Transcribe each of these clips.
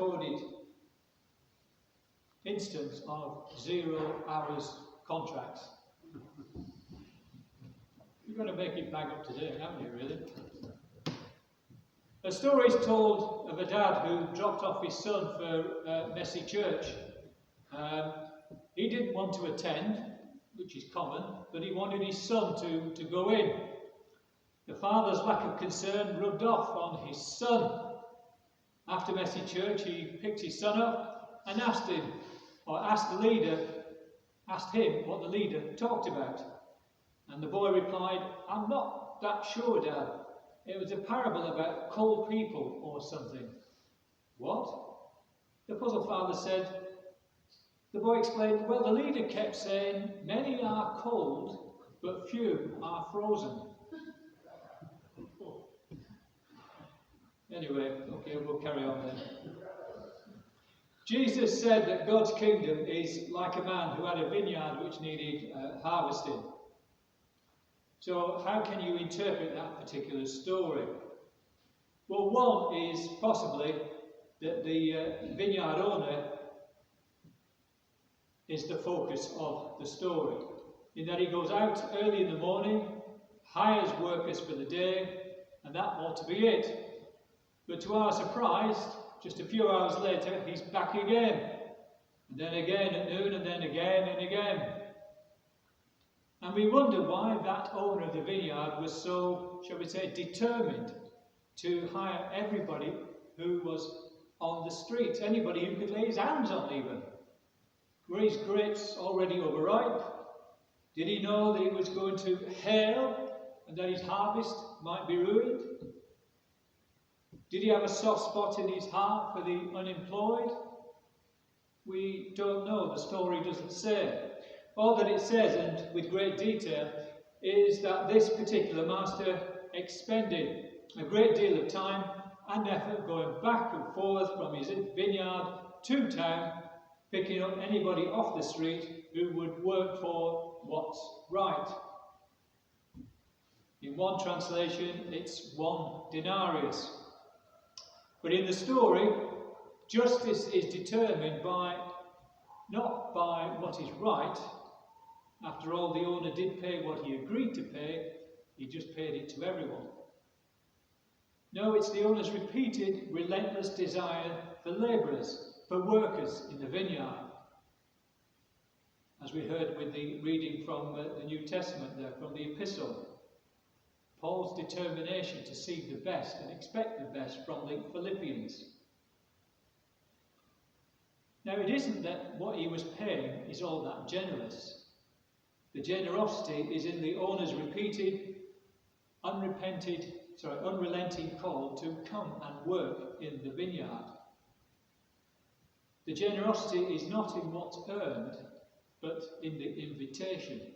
recorded instance of 0 hours contracts. You're going to make it back up to date, haven't you, really? A story is told of a dad who dropped off his son for messy church. He didn't want to attend, which is common, but he wanted his son to go in. The father's lack of concern rubbed off on his son. After messy church, he picked his son up and asked him what the leader talked about. And the boy replied, "I'm not that sure, Dad. It was a parable about cold people or something." "What?" The puzzled father said. The boy explained, "Well, the leader kept saying, 'Many are cold, but few are frozen.'" Anyway, okay, we'll carry on then. Jesus said that God's kingdom is like a man who had a vineyard which needed harvesting. So how can you interpret that particular story? Well, one is possibly that the vineyard owner is the focus of the story, in that he goes out early in the morning, hires workers for the day, and that ought to be it. But to our surprise, just a few hours later, he's back again. And then again at noon, and then again and again. And we wonder why that owner of the vineyard was so, shall we say, determined to hire everybody who was on the street, anybody who could lay his hands on even. Were his grapes already overripe? Did he know that it was going to hail and that his harvest might be ruined? Did he have a soft spot in his heart for the unemployed? We don't know. The story doesn't say. All that it says, and with great detail, is that this particular master expended a great deal of time and effort going back and forth from his vineyard to town, picking up anybody off the street who would work for what's right. In one translation, it's 1 denarius. But in the story, justice is determined not by what is right. After all, the owner did pay what he agreed to pay, he just paid it to everyone. No, it's the owner's repeated, relentless desire for labourers, for workers in the vineyard. As we heard with the reading from the New Testament there, from the epistle, Paul's determination to see the best and expect the best from the Philippians. Now, it isn't that what he was paying is all that generous. The generosity is in the owner's repeated, unrelenting call to come and work in the vineyard. The generosity is not in what's earned, but in the invitation.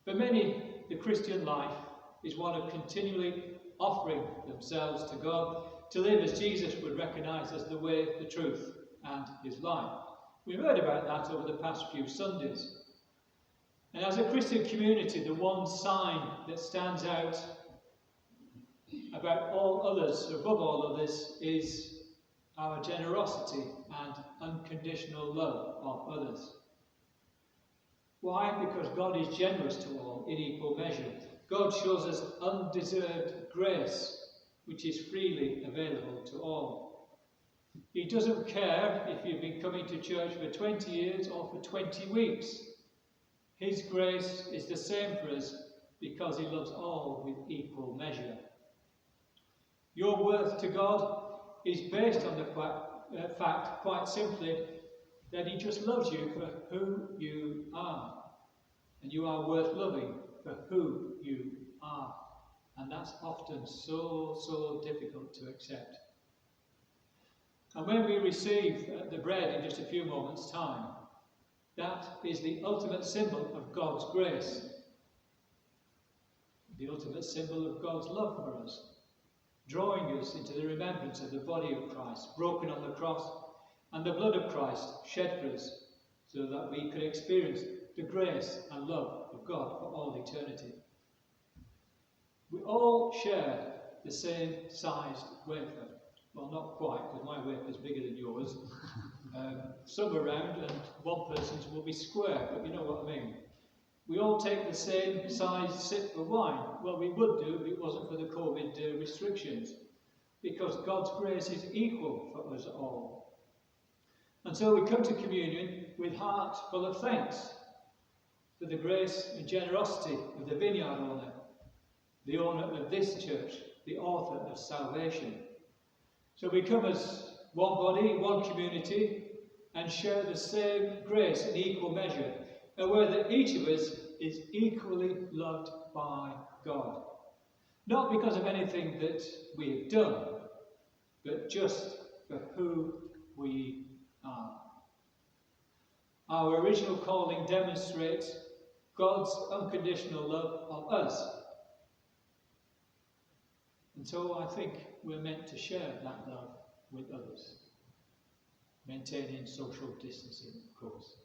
For many, the Christian life is one of continually offering themselves to God, to live as Jesus would recognise as the way, the truth, and his life. We've heard about that over the past few Sundays. And as a Christian community, the one sign that stands out above all others, is our generosity and unconditional love of others. Why? Because God is generous to all in equal measure. God shows us undeserved grace, which is freely available to all. He doesn't care if you've been coming to church for 20 years or for 20 weeks. His grace is the same for us because he loves all with equal measure. Your worth to God is based on the fact, quite simply, that he just loves you for who you are. And you are worth loving for who you are. And that's often so difficult to accept. And when we receive the bread in just a few moments' time, that is the ultimate symbol of God's grace. The ultimate symbol of God's love for us, drawing us into the remembrance of the body of Christ, broken on the cross, and the blood of Christ shed for us, so that we could experience the grace and love of God for all eternity. We all share the same sized wafer, well, not quite, because my wafer is bigger than yours. Some are round and one person's will be square, but you know what I mean. We all take the same size sip of wine. Well, we would do if it wasn't for the COVID restrictions, because God's grace is equal for us all. And so we come to communion with heart full of thanks for the grace and generosity of the vineyard owner, the owner of this church, the author of salvation. So we come as one body, one community, and share the same grace in equal measure, aware that each of us is equally loved by God. Not because of anything that we have done, but just for who we are. Our original calling demonstrates God's unconditional love of us. And so I think we're meant to share that love with others, maintaining social distancing, of course.